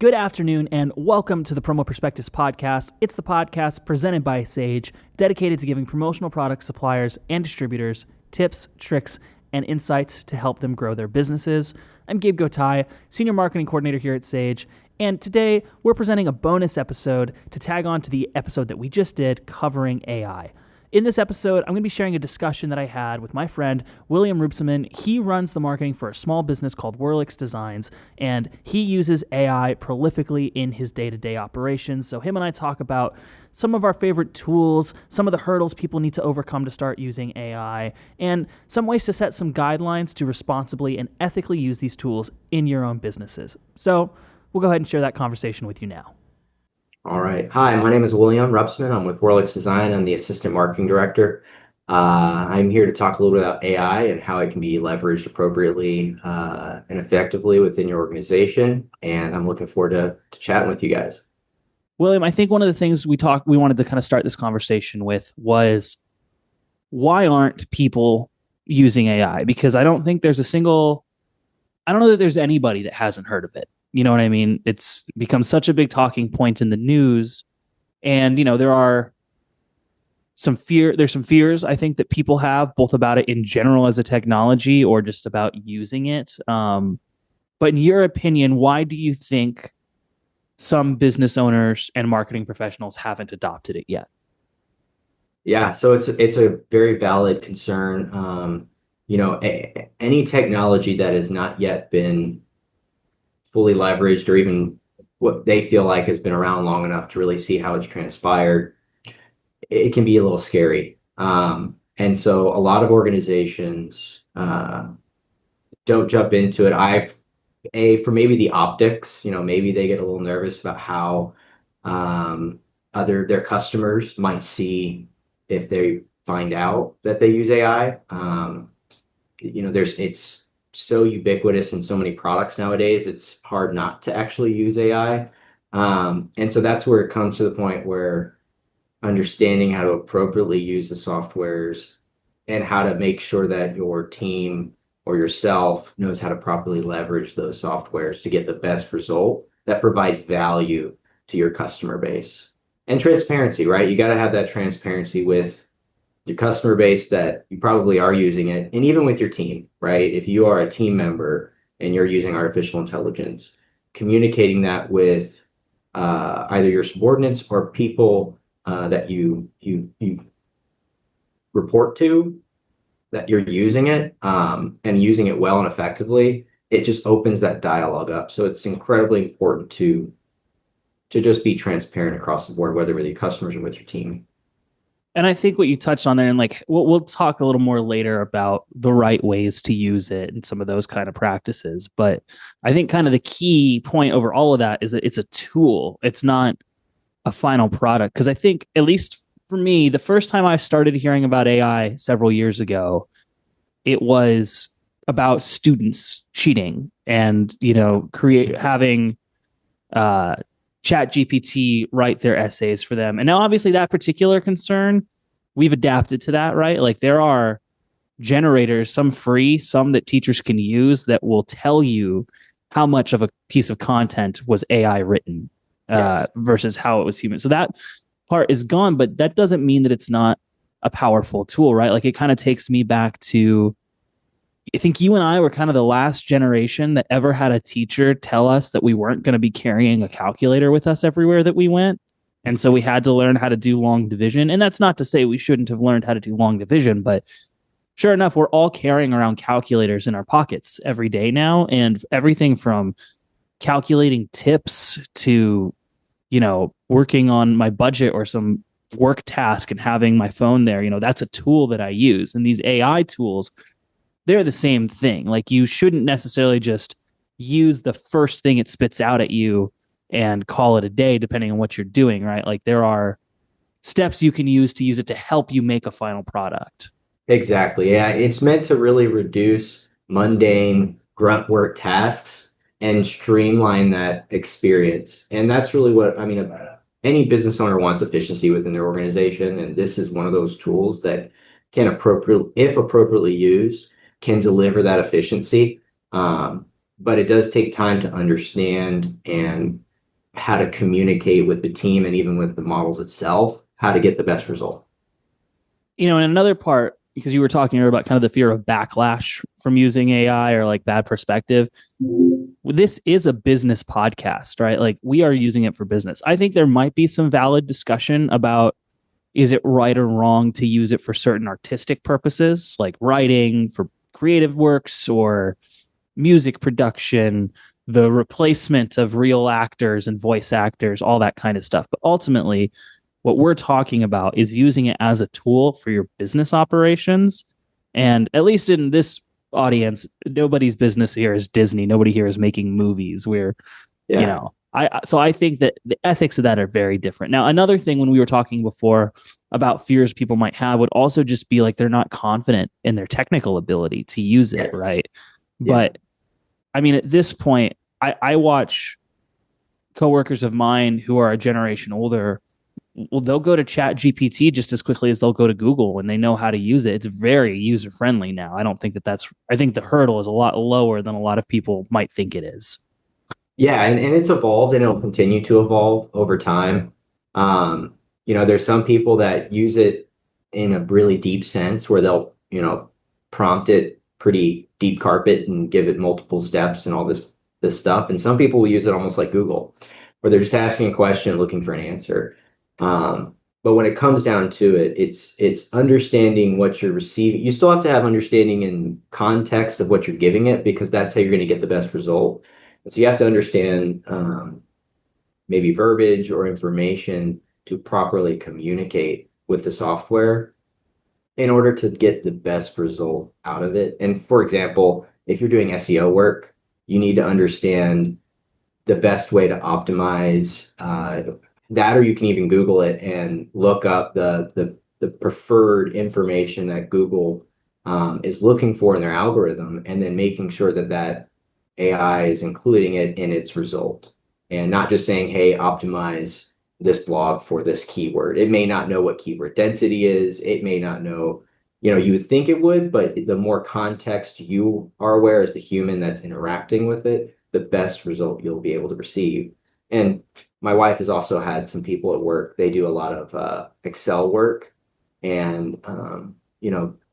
Good afternoon and welcome to the Promo Perspectives podcast. It's the podcast presented by Sage, dedicated to giving promotional product suppliers and distributors tips, tricks, and insights to help them grow their businesses. I'm Gabe Gotay, Senior Marketing Coordinator here at Sage, and today we're presenting a bonus episode to tag on to the episode that we just did covering AI. In this episode, I'm going to be sharing a discussion that I had with my friend, William Rubsamen. He runs the marketing for a small business called Whirlix Designs, and he uses AI prolifically in his day-to-day operations. So him and I talk about some of our favorite tools, some of the hurdles people need to overcome to start using AI, and some ways to set some guidelines to responsibly and ethically use these tools in your own businesses. So we'll go ahead and share that conversation with you now. All right. Hi, my name is William Rubsamen. I'm with Whirlix Design. I'm the Assistant Marketing Director. I'm here to talk a little bit about AI and how it can be leveraged appropriately and effectively within your organization. And I'm looking forward to chatting with you guys. William, I think one of the things we wanted to kind of start this conversation with was, why aren't people using AI? Because I don't know that there's anybody that hasn't heard of it. You know what I mean? It's become such a big talking point in the news. And, there's some fears I think that people have both about it in general as a technology or just about using it. But in your opinion, why do you think some business owners and marketing professionals haven't adopted it yet? Yeah, so it's a very valid concern. Any technology that has not yet been fully leveraged or even what they feel like has been around long enough to really see how it's transpired, it can be a little scary. And so a lot of organizations don't jump into it. For maybe the optics, maybe they get a little nervous about how their customers might see if they find out that they use AI. It's so ubiquitous in so many products nowadays, it's hard not to actually use AI. And so that's where it comes to the point where understanding how to appropriately use the softwares and how to make sure that your team or yourself knows how to properly leverage those softwares to get the best result that provides value to your customer base. And transparency, right? You got to have that transparency with your customer base that you probably are using it, and even with your team, right? If you are a team member and you're using artificial intelligence, communicating that with either your subordinates or people that you report to, that you're using it and using it well and effectively, it just opens that dialogue up. So it's incredibly important to just be transparent across the board, whether with your customers or with your team. And I think what you touched on there, and we'll talk a little more later about the right ways to use it and some of those kind of practices. But I think kind of the key point over all of that is that it's a tool. It's not a final product. Because I think, at least for me, the first time I started hearing about AI several years ago, it was about students cheating and, having ChatGPT write their essays for them. And now obviously that particular concern, we've adapted to that, right? Like there are generators, some free, some that teachers can use that will tell you how much of a piece of content was AI written versus how it was human. So that part is gone, but that doesn't mean that it's not a powerful tool, right? Like it kind of takes me back to, I think you and I were kind of the last generation that ever had a teacher tell us that we weren't going to be carrying a calculator with us everywhere that we went. And so we had to learn how to do long division. And that's not to say we shouldn't have learned how to do long division, but sure enough, we're all carrying around calculators in our pockets every day now. And everything from calculating tips to, working on my budget or some work task and having my phone there, that's a tool that I use. And these AI tools, they're the same thing. Like you shouldn't necessarily just use the first thing it spits out at you and call it a day, depending on what you're doing, right? Like there are steps you can use it to help you make a final product. Exactly. Yeah. It's meant to really reduce mundane grunt work tasks and streamline that experience. And that's really what any business owner wants efficiency within their organization. And this is one of those tools that can if appropriately used, can deliver that efficiency. But it does take time to understand and how to communicate with the team and even with the models itself, how to get the best result. And another part, because you were talking earlier about kind of the fear of backlash from using AI or like bad perspective. This is a business podcast, right? Like we are using it for business. I think there might be some valid discussion about, is it right or wrong to use it for certain artistic purposes, like writing for creative works or music production, the replacement of real actors and voice actors, all that kind of stuff. But ultimately, what we're talking about is using it as a tool for your business operations. And at least in this audience, nobody's business here is Disney. Nobody here is making movies. Yeah. I think that the ethics of that are very different. Now, another thing when we were talking before about fears people might have would also just be like they're not confident in their technical ability to use it, Yes. right? Yeah. But I mean, at this point, I watch coworkers of mine who are a generation older. Well, they'll go to Chat GPT just as quickly as they'll go to Google when they know how to use it. It's very user friendly now. I don't think I think the hurdle is a lot lower than a lot of people might think it is. Yeah, and it's evolved and it'll continue to evolve over time. There's some people that use it in a really deep sense where they'll, prompt it pretty deep carpet and give it multiple steps and all this stuff. And some people will use it almost like Google, where they're just asking a question, looking for an answer. But when it comes down to it, it's understanding what you're receiving. You still have to have understanding and context of what you're giving it because that's how you're going to get the best result. So you have to understand maybe verbiage or information to properly communicate with the software in order to get the best result out of it. And for example, if you're doing SEO work, you need to understand the best way to optimize that, or you can even Google it and look up the preferred information that Google is looking for in their algorithm, and then making sure that AI is including it in its result and not just saying, hey, optimize this blog for this keyword. It may not know what keyword density is. It may not know, you would think it would, but the more context you are aware as the human that's interacting with it, the best result you'll be able to receive. And my wife has also had some people at work, they do a lot of Excel work. And,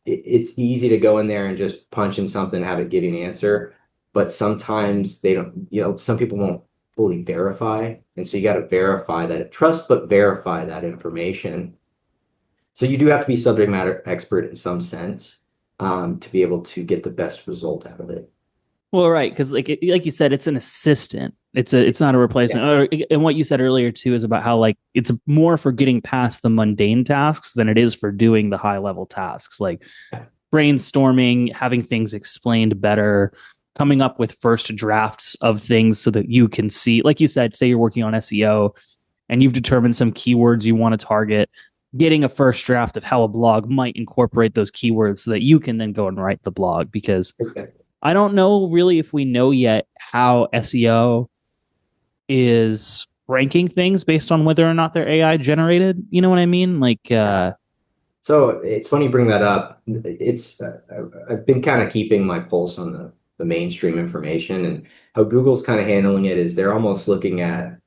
it's easy to go in there and just punch in something, have it give you an answer. But sometimes they don't, some people won't fully verify. And so you got to verify that, trust, but verify that information. So you do have to be subject matter expert in some sense to be able to get the best result out of it. Well, right, because like you said, it's an assistant. It's not a replacement. Yeah. And what you said earlier too is about how like it's more for getting past the mundane tasks than it is for doing the high level tasks, like brainstorming, having things explained better, coming up with first drafts of things so that you can see. Like you said, say you're working on SEO and you've determined some keywords you want to target. Getting a first draft of how a blog might incorporate those keywords so that you can then go and write the blog, because I don't know really if we know yet how SEO is ranking things based on whether or not they're AI generated. You know what I mean? So it's funny you bring that up. I've been kind of keeping my pulse on the mainstream information, and how Google's kind of handling it is they're almost looking at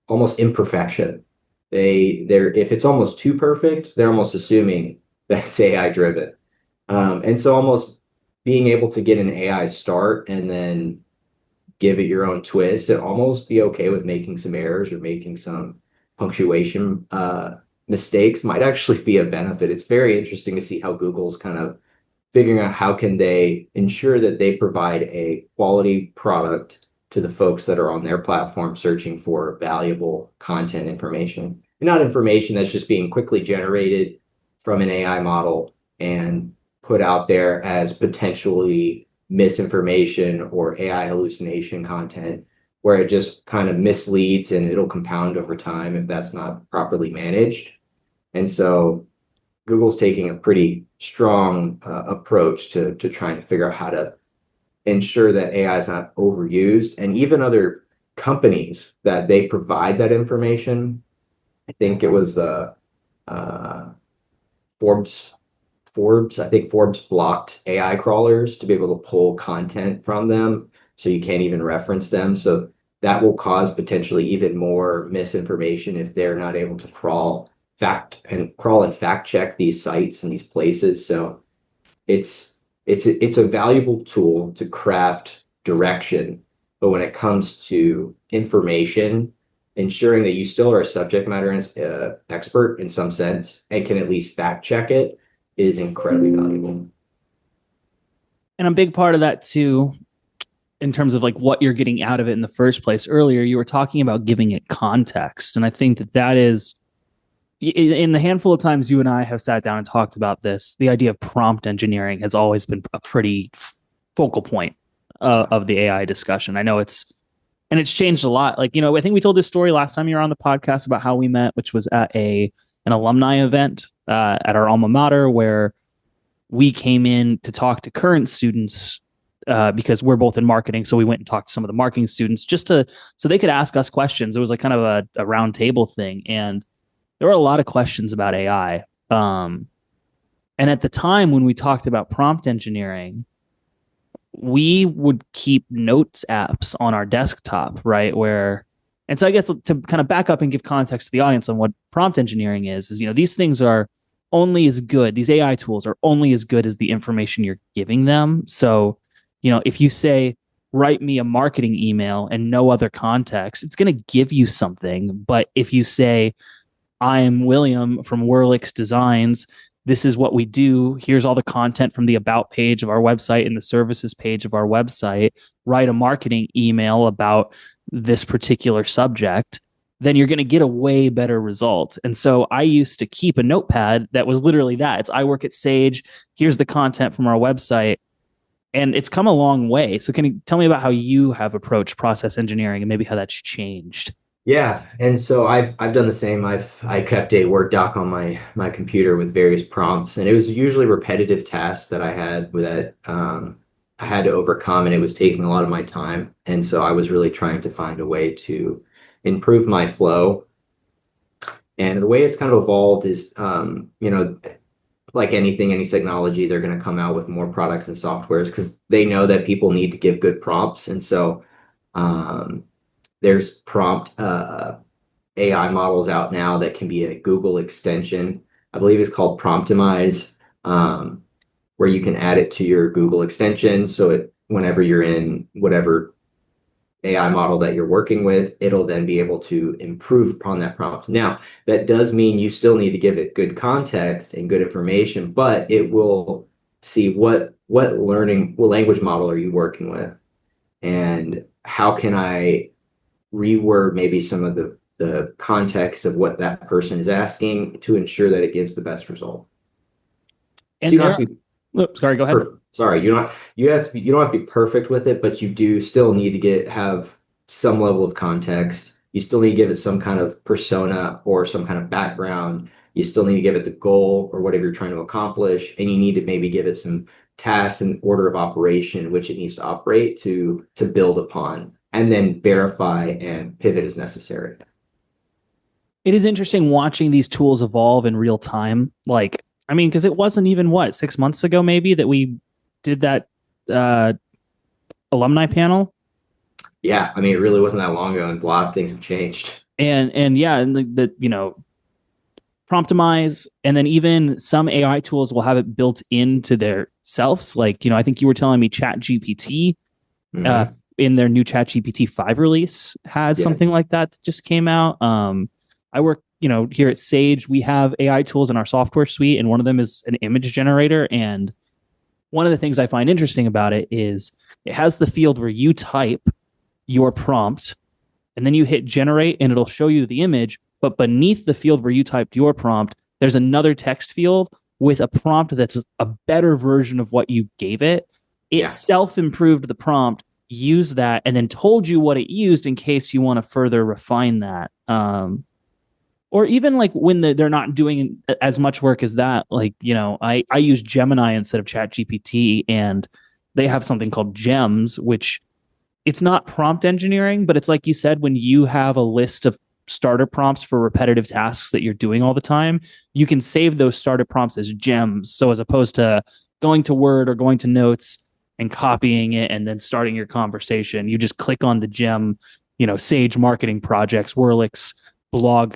almost imperfection. They're if it's almost too perfect, they're almost assuming that it's AI driven. And so almost being able to get an AI start and then give it your own twist and almost be okay with making some errors or making some punctuation mistakes might actually be a benefit. It's very interesting to see how Google's kind of figuring out how can they ensure that they provide a quality product to the folks that are on their platform searching for valuable content information, and not information that's just being quickly generated from an AI model and put out there as potentially misinformation or AI hallucination content, where it just kind of misleads and it'll compound over time if that's not properly managed. And so Google's taking a pretty strong approach to trying to figure out how to ensure that AI is not overused. And even other companies that they provide that information, I think it was the Forbes. I think Forbes blocked AI crawlers to be able to pull content from them, so you can't even reference them. So that will cause potentially even more misinformation if they're not able to crawl and fact check these sites and these places. So it's a valuable tool to craft direction, but when it comes to information, ensuring that you still are a subject matter expert in some sense and can at least fact check it is incredibly valuable. And a big part of that too, in terms of like what you're getting out of it in the first place. Earlier, you were talking about giving it context. And I think that is, in the handful of times you and I have sat down and talked about this, the idea of prompt engineering has always been a pretty focal point of the AI discussion. I know it's changed a lot. Like, I think we told this story last time you were on the podcast about how we met, which was at an alumni event at our alma mater, where we came in to talk to current students because we're both in marketing. So we went and talked to some of the marketing students so they could ask us questions. It was like kind of a round table thing. And there were a lot of questions about AI. And at the time when we talked about prompt engineering, we would keep notes apps on our desktop, right? And so I guess to kind of back up and give context to the audience on what prompt engineering is, these things are only as good. These AI tools are only as good as the information you're giving them. So, if you say, write me a marketing email and no other context, it's going to give you something. But if you say, I'm William from Whirlix Designs, this is what we do. Here's all the content from the about page of our website and the services page of our website. Write a marketing email about this particular subject, then you're going to get a way better result. And so I used to keep a notepad that was literally that. It's I work at Sage. Here's the content from our website. And it's come a long way. So can you tell me about how you have approached process engineering and maybe how that's changed? Yeah, and so I've done the same. I kept a Word doc on my computer with various prompts, and it was usually repetitive tasks that I had to overcome, and it was taking a lot of my time. And so I was really trying to find a way to improve my flow. And the way it's kind of evolved is, like anything, any technology, they're going to come out with more products and softwares because they know that people need to give good prompts, and so. There's prompt AI models out now that can be a Google extension. I believe it's called Promptimize, where you can add it to your Google extension. So whenever you're in whatever AI model that you're working with, it'll then be able to improve upon that prompt. Now, that does mean you still need to give it good context and good information, but it will see what language model are you working with, and how can I reword maybe some of the context of what that person is asking to ensure that it gives the best result. So And you don't have to be sorry, go ahead. sorry, you don't have to be perfect with it, but you do still need to have some level of context. You still need to give it some kind of persona or some kind of background. You still need to give it the goal or whatever you're trying to accomplish, and you need to maybe give it some tasks and order of operation which it needs to operate to build upon, and then verify and pivot as necessary. It is interesting watching these tools evolve in real time. Like, I mean, because it wasn't even 6 months ago, maybe, that we did that alumni panel. Yeah, I mean, it really wasn't that long ago, and a lot of things have changed. And yeah, and Promptimize, and then even some AI tools will have it built into their selves. Like, I think you were telling me Chat GPT in their new Chat GPT 5 release has something like that just came out. I work, here at Sage, we have AI tools in our software suite, and one of them is an image generator. And one of the things I find interesting about it is it has the field where you type your prompt and then you hit generate and it'll show you the image. But beneath the field where you typed your prompt, there's another text field with a prompt that's a better version of what you gave it. It self-improved the prompt, used that, and then told you what it used in case you want to further refine that. Or even like when they're not doing as much work as that, like, I use Gemini instead of ChatGPT, and they have something called Gems, which it's not prompt engineering, but it's like you said, when you have a list of starter prompts for repetitive tasks that you're doing all the time, you can save those starter prompts as gems. So as opposed to going to Word or going to Notes and copying it and then starting your conversation, you just click on the gem, Sage marketing projects, Whirlix blog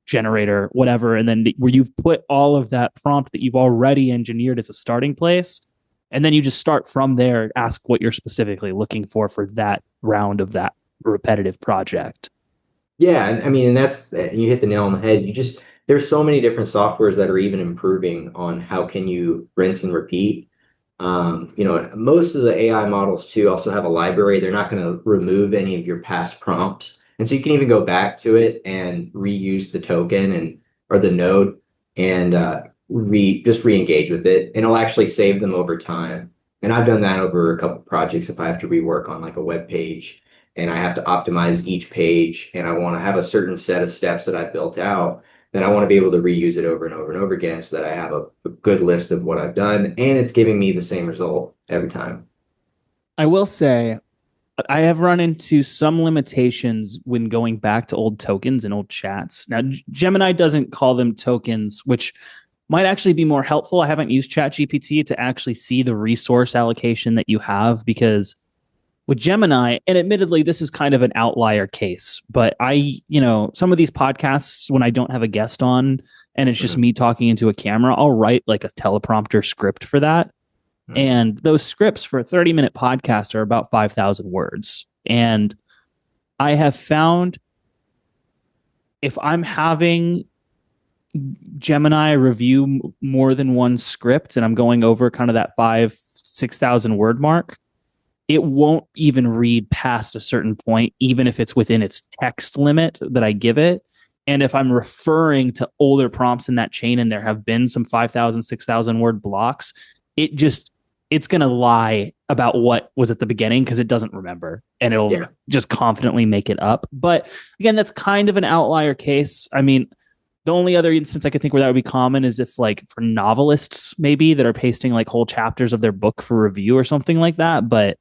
generator, whatever, and then where you've put all of that prompt that you've already engineered as a starting place, and then you just start from there, ask what you're specifically looking for that round of that repetitive project. Yeah, I mean, and that's you hit the nail on the head. There's so many different softwares that are even improving on how can you rinse and repeat. Most of the AI models too also have a library. They're not going to remove any of your past prompts. And so you can even go back to it and reuse the token and or the node and just re-engage with it. And it'll actually save them over time. And I've done that over a couple projects if I have to rework on like a web page and I have to optimize each page and I want to have a certain set of steps that I've built out, then I want to be able to reuse it over and over and over again so that I have a good list of what I've done and it's giving me the same result every time. I will say I have run into some limitations when going back to old tokens and old chats. Now, Gemini doesn't call them tokens, which might actually be more helpful. I haven't used ChatGPT to actually see the resource allocation that you have because with Gemini, and admittedly, this is kind of an outlier case, but some of these podcasts, when I don't have a guest on and it's just Mhm. me talking into a camera, I'll write like a teleprompter script for that. Mhm. And those scripts for a 30-minute podcast are about 5,000 words. And I have found if I'm having Gemini review more than one script and I'm going over kind of that 6,000 word mark, it won't even read past a certain point, even if it's within its text limit that I give it. And if I'm referring to older prompts in that chain and there have been some 5,000, 6,000 word blocks, it's going to lie about what was at the beginning because it doesn't remember and it'll Yeah. just confidently make it up. But again, that's kind of an outlier case. I mean, the only other instance I could think where that would be common is if, like, for novelists, maybe that are pasting like whole chapters of their book for review or something like that. But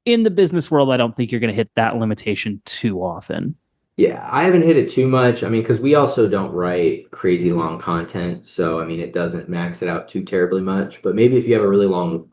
in the business world, I don't think you're going to hit that limitation too often. Yeah, I haven't hit it too much. I mean, because we also don't write crazy long content. So, I mean, it doesn't max it out too terribly much. But maybe if you have a really long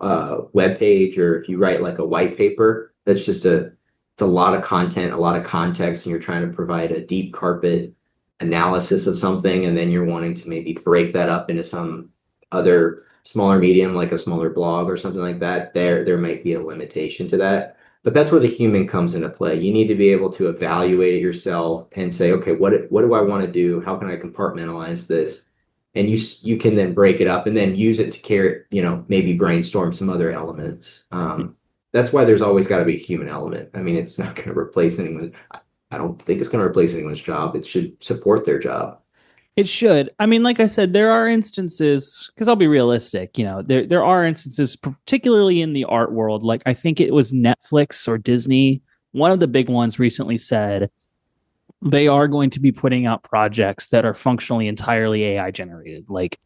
web page or if you write like a white paper, it's a lot of content, a lot of context, and you're trying to provide a deep carpet analysis of something. And then you're wanting to maybe break that up into some other smaller medium, like a smaller blog or something like that. There might be a limitation to that. But that's where the human comes into play. You need to be able to evaluate it yourself and say, okay, what do I want to do? How can I compartmentalize this? And you can then break it up and then use it to carry, maybe brainstorm some other elements. That's why there's always got to be a human element. I mean, it's not going to replace anyone. I don't think it's going to replace anyone's job. It should support their job. It should. I mean, like I said, there are instances, because I'll be realistic, there are instances, particularly in the art world. Like I think it was Netflix or Disney. One of the big ones recently said they are going to be putting out projects that are functionally entirely AI generated. Like,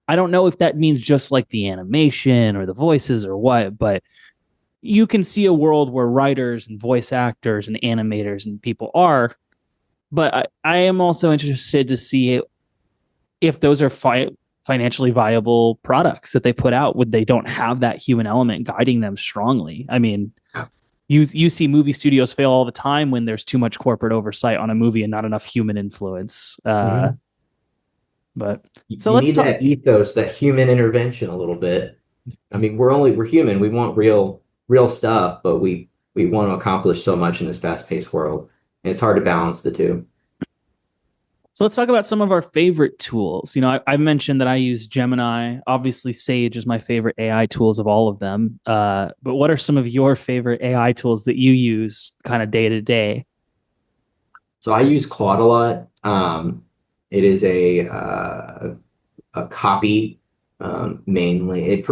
I don't know if that means just like the animation or the voices or what, but you can see a world where writers and voice actors and animators and people are. But I am also interested to see if those are financially viable products that they put out when they don't have that human element guiding them strongly. I mean, Yeah. you see movie studios fail all the time when there's too much corporate oversight on a movie and not enough human influence. Mhm. But so You let's need talk. that ethos, that human intervention a little bit. I mean, we're human. We want real stuff, but we want to accomplish so much in this fast-paced world. And it's hard to balance the two. So let's talk about some of our favorite tools. I mentioned that I use Gemini. Obviously, Sage is my favorite AI tools of all of them. But what are some of your favorite AI tools that you use kind of day to day? So I use Claude a lot. It is a copy mainly.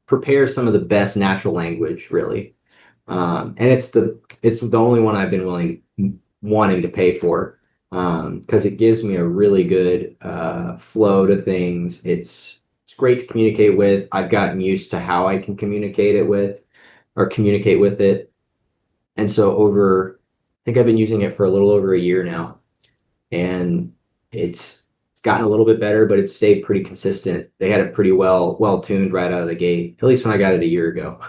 Prepares some of the best natural language, really. And it's the only one I've been wanting to pay for because it gives me a really good flow to things. It's great to communicate with. I've gotten used to how I can communicate with it. And so I think I've been using it for a little over a year now, and it's gotten a little bit better, but it's stayed pretty consistent. They had it pretty well tuned right out of the gate, at least when I got it a year ago.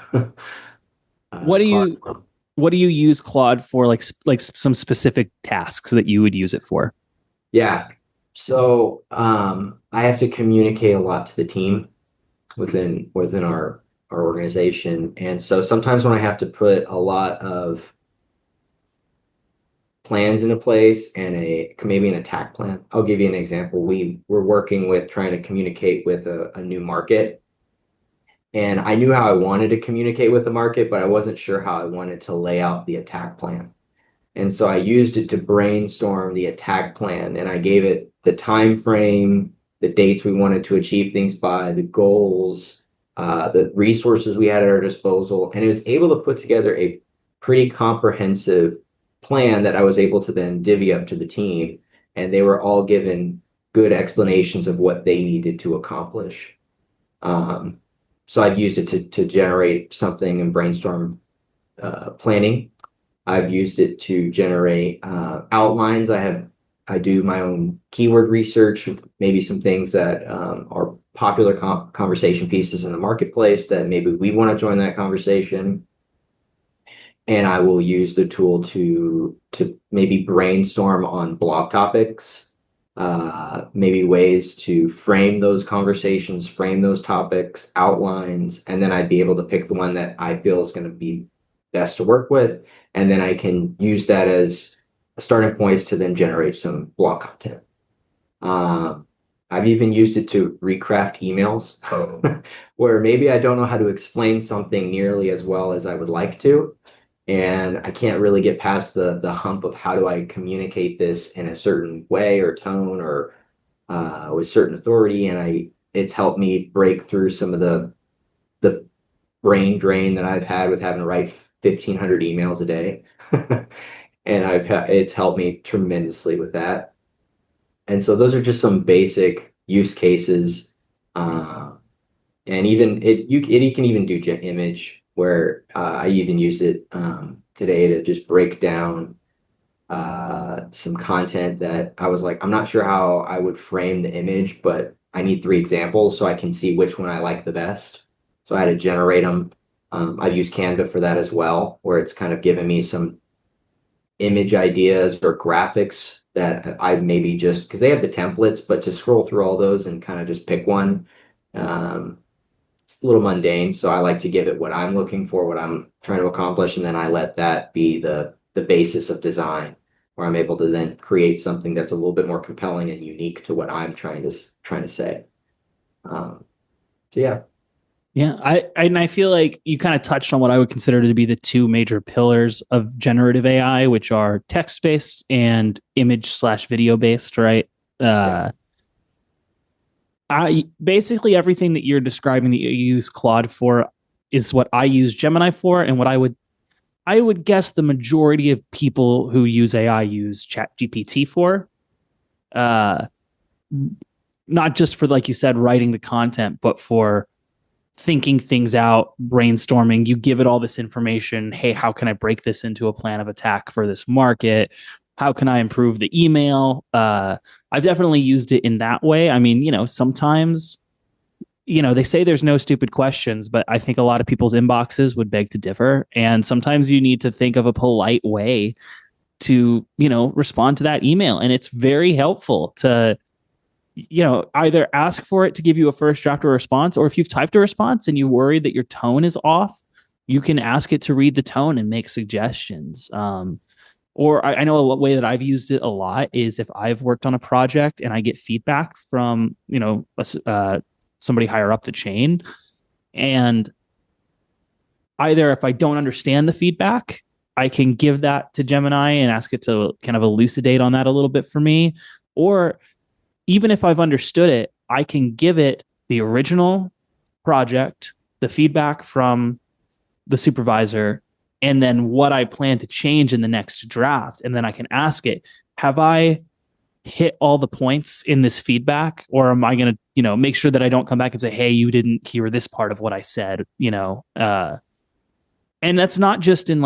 What do Claude. you what do you use Claude for? Like some specific tasks that you would use it for? Yeah. So I have to communicate a lot to the team within our organization. And so sometimes when I have to put a lot of plans into place and maybe an attack plan. I'll give you an example. We're working with trying to communicate with a new market. And I knew how I wanted to communicate with the market, but I wasn't sure how I wanted to lay out the attack plan. And so I used it to brainstorm the attack plan and I gave it the time frame, the dates we wanted to achieve things by, the goals, the resources we had at our disposal. And it was able to put together a pretty comprehensive plan that I was able to then divvy up to the team. And they were all given good explanations of what they needed to accomplish. So I've used it to generate something and brainstorm planning. I've used it to generate outlines. I do my own keyword research, maybe some things that are popular conversation pieces in the marketplace that maybe we want to join that conversation. And I will use the tool to maybe brainstorm on blog topics, maybe ways to frame those conversations, frame those topics, outlines, and then I'd be able to pick the one that I feel is going to be best to work with. And then I can use that as a starting point to then generate some blog content. I've even used it to recraft emails where maybe I don't know how to explain something nearly as well as I would like to. And I can't really get past the hump of how do I communicate this in a certain way or tone or with certain authority. And it's helped me break through some of the brain drain that I've had with having to write 1,500 emails a day. And it's helped me tremendously with that. And so those are just some basic use cases. And even it can even do image where I even used it today to just break down some content that I was like, I'm not sure how I would frame the image, but I need 3 examples so I can see which one I like the best. So I had to generate them. I've used Canva for that as well, where it's kind of given me some image ideas or graphics that I maybe just, because they have the templates, but to scroll through all those and kind of just pick one, it's a little mundane. So I like to give it what I'm looking for, what I'm trying to accomplish, and then I let that be the basis of design, where I'm able to then create something that's a little bit more compelling and unique to what I'm trying to say. So yeah. Yeah, I feel like you kind of touched on what I would consider to be the 2 major pillars of generative AI, which are text based and image/video based, right? Yeah. I basically everything that you're describing that you use Claude for is what I use Gemini for, and what I would guess the majority of people who use AI use ChatGPT for. Not just for, like you said, writing the content, but for thinking things out, brainstorming. You give it all this information. Hey, how can I break this into a plan of attack for this market? How can I improve the email? I've definitely used it in that way. I mean, sometimes, they say there's no stupid questions, but I think a lot of people's inboxes would beg to differ. And sometimes you need to think of a polite way to, respond to that email. And it's very helpful to, either ask for it to give you a first draft or response, or if you've typed a response and you worry that your tone is off, you can ask it to read the tone and make suggestions. Or I know a way that I've used it a lot is if I've worked on a project and I get feedback from, somebody higher up the chain, and either if I don't understand the feedback, I can give that to Gemini and ask it to kind of elucidate on that a little bit for me. Or even if I've understood it, I can give it the original project, the feedback from the supervisor, and then what I plan to change in the next draft. And then I can ask it, have I hit all the points in this feedback? Or am I going to, make sure that I don't come back and say, hey, you didn't hear this part of what I said, and that's not just in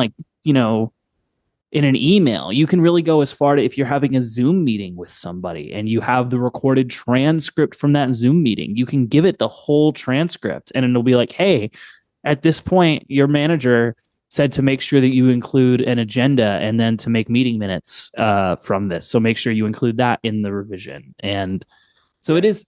in an email. You can really go as far to if you're having a Zoom meeting with somebody and you have the recorded transcript from that Zoom meeting, you can give it the whole transcript and it'll be like, hey, at this point, your manager said to make sure that you include an agenda and then to make meeting minutes from this. So make sure you include that in the revision. And so it's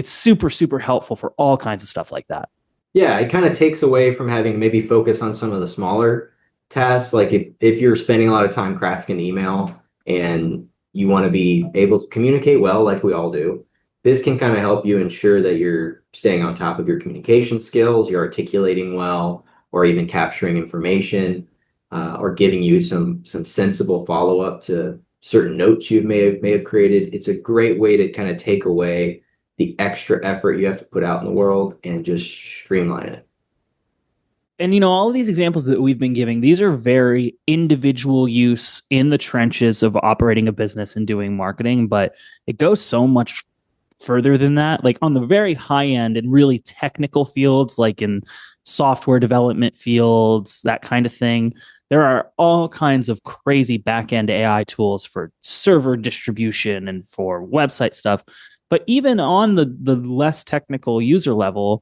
super, super helpful for all kinds of stuff like that. Yeah, it kind of takes away from having to maybe focus on some of the smaller tasks. Like if you're spending a lot of time crafting an email and you want to be able to communicate well, like we all do, this can kind of help you ensure that you're staying on top of your communication skills, you're articulating well, or even capturing information, or giving you some sensible follow-up to certain notes you may have created. It's a great way to kind of take away the extra effort you have to put out in the world and just streamline it. And all of these examples that we've been giving, these are very individual use in the trenches of operating a business and doing marketing, but it goes so much further than that. Like on the very high end and really technical fields, like in software development fields, that kind of thing, there are all kinds of crazy back-end AI tools for server distribution and for website stuff. But even on the less technical user level,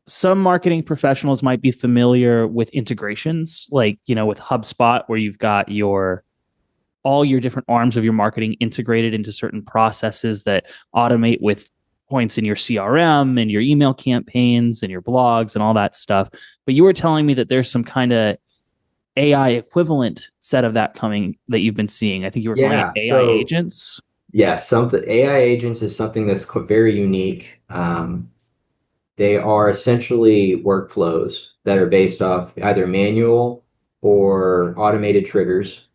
some marketing professionals might be familiar with integrations, like with HubSpot, where you've got all your different arms of your marketing integrated into certain processes that automate with points in your CRM and your email campaigns and your blogs and all that stuff. But you were telling me that there's some kind of AI equivalent set of that coming that you've been seeing. I think you were calling it Yeah, AI so agents. yeah, something AI agents is something that's very unique. They are essentially workflows that are based off either manual or automated triggers.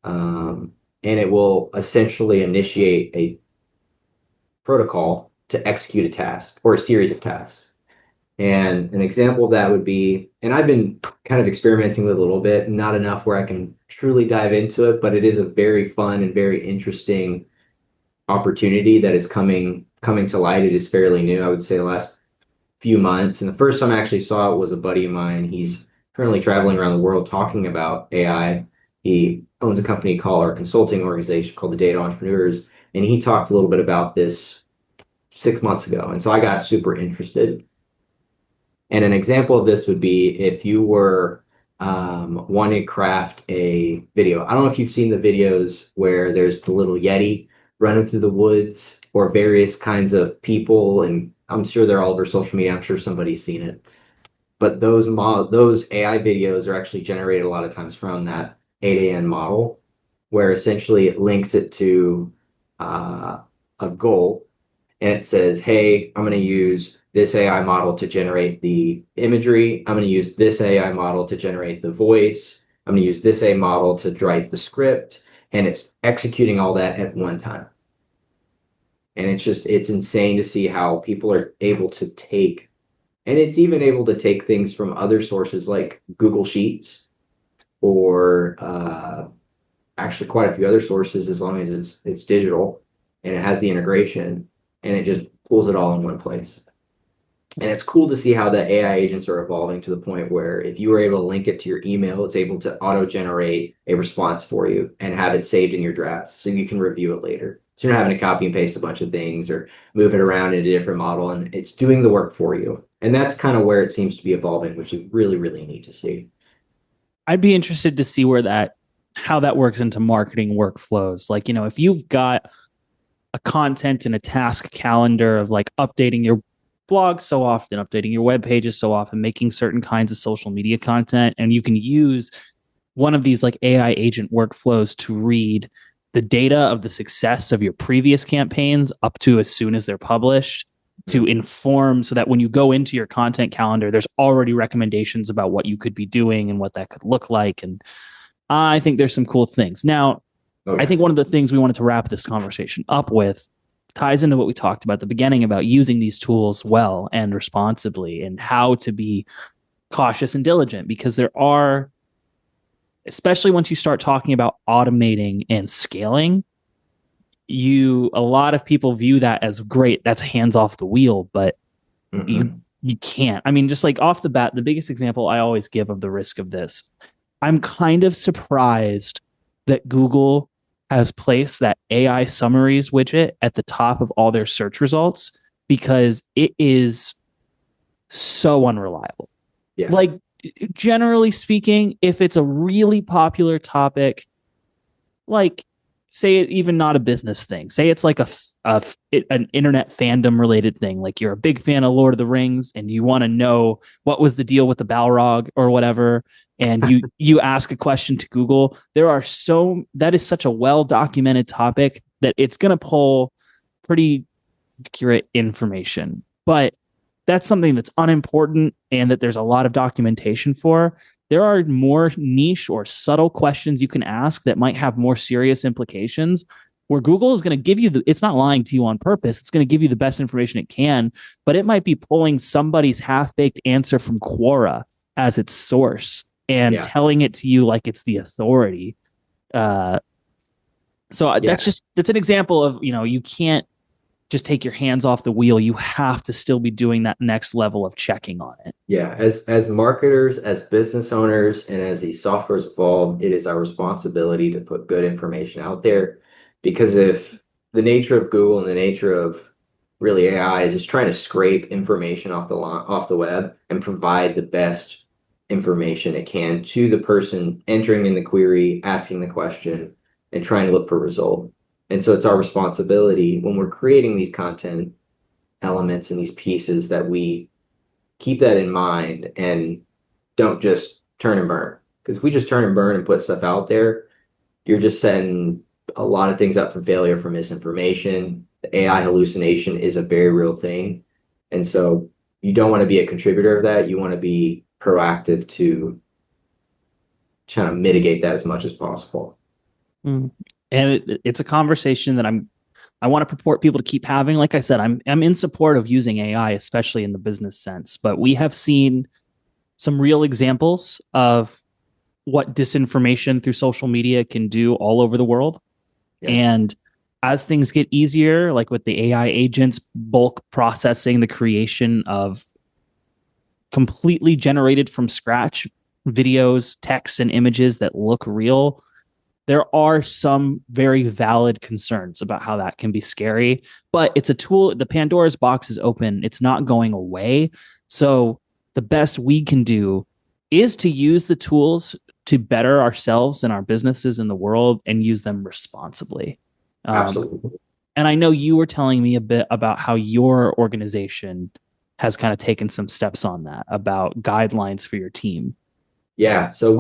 And it will essentially initiate a protocol to execute a task or a series of tasks. And an example of that would be, and I've been kind of experimenting with a little bit, not enough where I can truly dive into it, but it is a very fun and very interesting opportunity that is coming to light. It is fairly new, I would say, the last few months. And the first time I actually saw it was a buddy of mine. He's currently traveling around the world talking about AI. He owns a company called, or a consulting organization called the Data Entrepreneurs, and he talked a little bit about this 6 months ago. And so I got super interested. And an example of this would be if you were wanting to craft a video. I don't know if you've seen the videos where there's the little Yeti running through the woods or various kinds of people, and I'm sure they're all over social media. I'm sure somebody's seen it. But those AI videos are actually generated a lot of times from that 8 a.m. model, where essentially it links it to a goal, and it says, hey, I'm going to use this AI model to generate the imagery. I'm going to use this AI model to generate the voice. I'm going to use this AI model to write the script. And it's executing all that at one time. And it's insane to see how people are able to take, and it's even able to take things from other sources like Google Sheets or actually quite a few other sources, as long as it's digital and it has the integration, and it just pulls it all in one place. And it's cool to see how the AI agents are evolving to the point where if you were able to link it to your email, it's able to auto-generate a response for you and have it saved in your drafts so you can review it later. So you're not having to copy and paste a bunch of things or move it around in a different model, and it's doing the work for you. And that's kind of where it seems to be evolving, which is really, really neat to see. I'd be interested to see how that works into marketing workflows. Like, if you've got a content and a task calendar of like updating your blog so often, updating your web pages so often, making certain kinds of social media content, and you can use one of these like AI agent workflows to read the data of the success of your previous campaigns up to as soon as they're published to inform, so that when you go into your content calendar, there's already recommendations about what you could be doing and what that could look like. And I think there's some cool things. Now, I think one of the things we wanted to wrap this conversation up with ties into what we talked about at the beginning about using these tools well and responsibly, and how to be cautious and diligent, because there are, especially once you start talking about automating and scaling, a lot of people view that as great. That's hands off the wheel, but you can't. I mean, just like off the bat, the biggest example I always give of the risk of this, I'm kind of surprised that Google has placed that AI summaries widget at the top of all their search results, because it is so unreliable. Yeah. Like, generally speaking, if it's a really popular topic, like say it even not a business thing, say it's like an internet fandom related thing, like you're a big fan of Lord of the Rings and you want to know what was the deal with the Balrog or whatever, and you ask a question to Google, that is such a well documented topic that it's going to pull pretty accurate information. But that's something that's unimportant and that there's a lot of documentation for. There are more niche or subtle questions you can ask that might have more serious implications, where Google is going to give you it's not lying to you on purpose. It's going to give you the best information it can, but it might be pulling somebody's half-baked answer from Quora as its source and telling it to you like it's the authority. That's an example of, you can't just take your hands off the wheel. You have to still be doing that next level of checking on it. Yeah, as marketers, as business owners, and as these softwares evolve, it is our responsibility to put good information out there. Because if the nature of Google and the nature of really AI is just trying to scrape information off the web and provide the best information it can to the person entering in the query, asking the question, and trying to look for a result. And so it's our responsibility when we're creating these content elements and these pieces that we keep that in mind and don't just turn and burn. Because if we just turn and burn and put stuff out there, you're just setting a lot of things up for failure, for misinformation. The AI hallucination is a very real thing. And so you don't want to be a contributor of that. You want to be proactive to try to mitigate that as much as possible. Mm. And it's a conversation that I want to purport people to keep having. Like I said, I'm in support of using AI, especially in the business sense. But we have seen some real examples of what disinformation through social media can do all over the world. Yeah. And as things get easier, like with the AI agents bulk processing the creation of completely generated from scratch videos, texts, and images that look real, there are some very valid concerns about how that can be scary, but it's a tool. The Pandora's box is open. It's not going away. So the best we can do is to use the tools to better ourselves and our businesses in the world and use them responsibly. Absolutely. And I know you were telling me a bit about how your organization has kind of taken some steps on that, about guidelines for your team. Yeah. So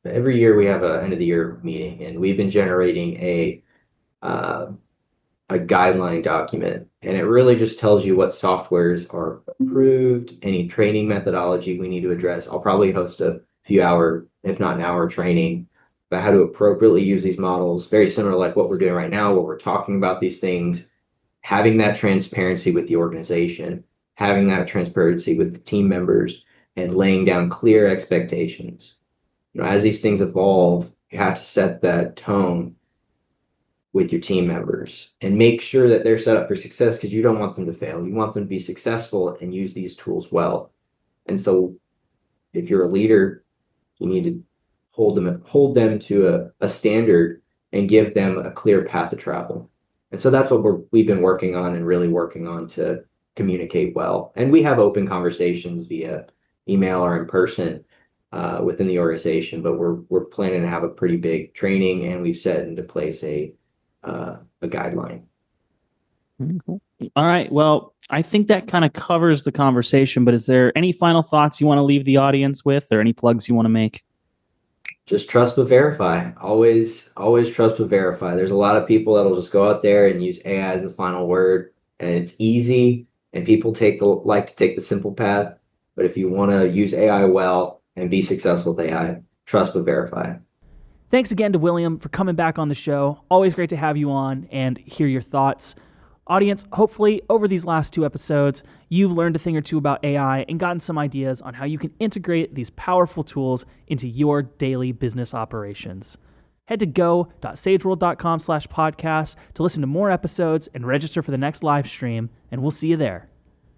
every year we have an end of the year meeting, and we've been generating a guideline document, and it really just tells you what softwares are approved, any training methodology we need to address. I'll probably host a few hour, if not an hour, training about how to appropriately use these models. Very similar to like what we're doing right now, where we're talking about these things, having that transparency with the organization, having that transparency with the team members, and laying down clear expectations. As these things evolve, you have to set that tone with your team members and make sure that they're set up for success, because you don't want them to fail. You want them to be successful and use these tools well. And so if you're a leader, you need to hold them to a standard and give them a clear path to travel. And so that's what we've been working on and really working on to communicate well. And we have open conversations via email or in person within the organization, but we're planning to have a pretty big training, and we've set into place a guideline. Cool. All right. Well, I think that kind of covers the conversation, but is there any final thoughts you want to leave the audience with, or any plugs you want to make? Just trust but verify. Always trust but verify. There's a lot of people that'll just go out there and use AI as the final word, and it's easy, and people like to take the simple path. But if you want to use AI well and be successful with AI, trust but verify. Thanks again to William for coming back on the show. Always great to have you on and hear your thoughts. Audience, hopefully over these last 2 episodes, you've learned a thing or two about AI and gotten some ideas on how you can integrate these powerful tools into your daily business operations. Head to go.sageworld.com/podcast to listen to more episodes and register for the next live stream, and we'll see you there.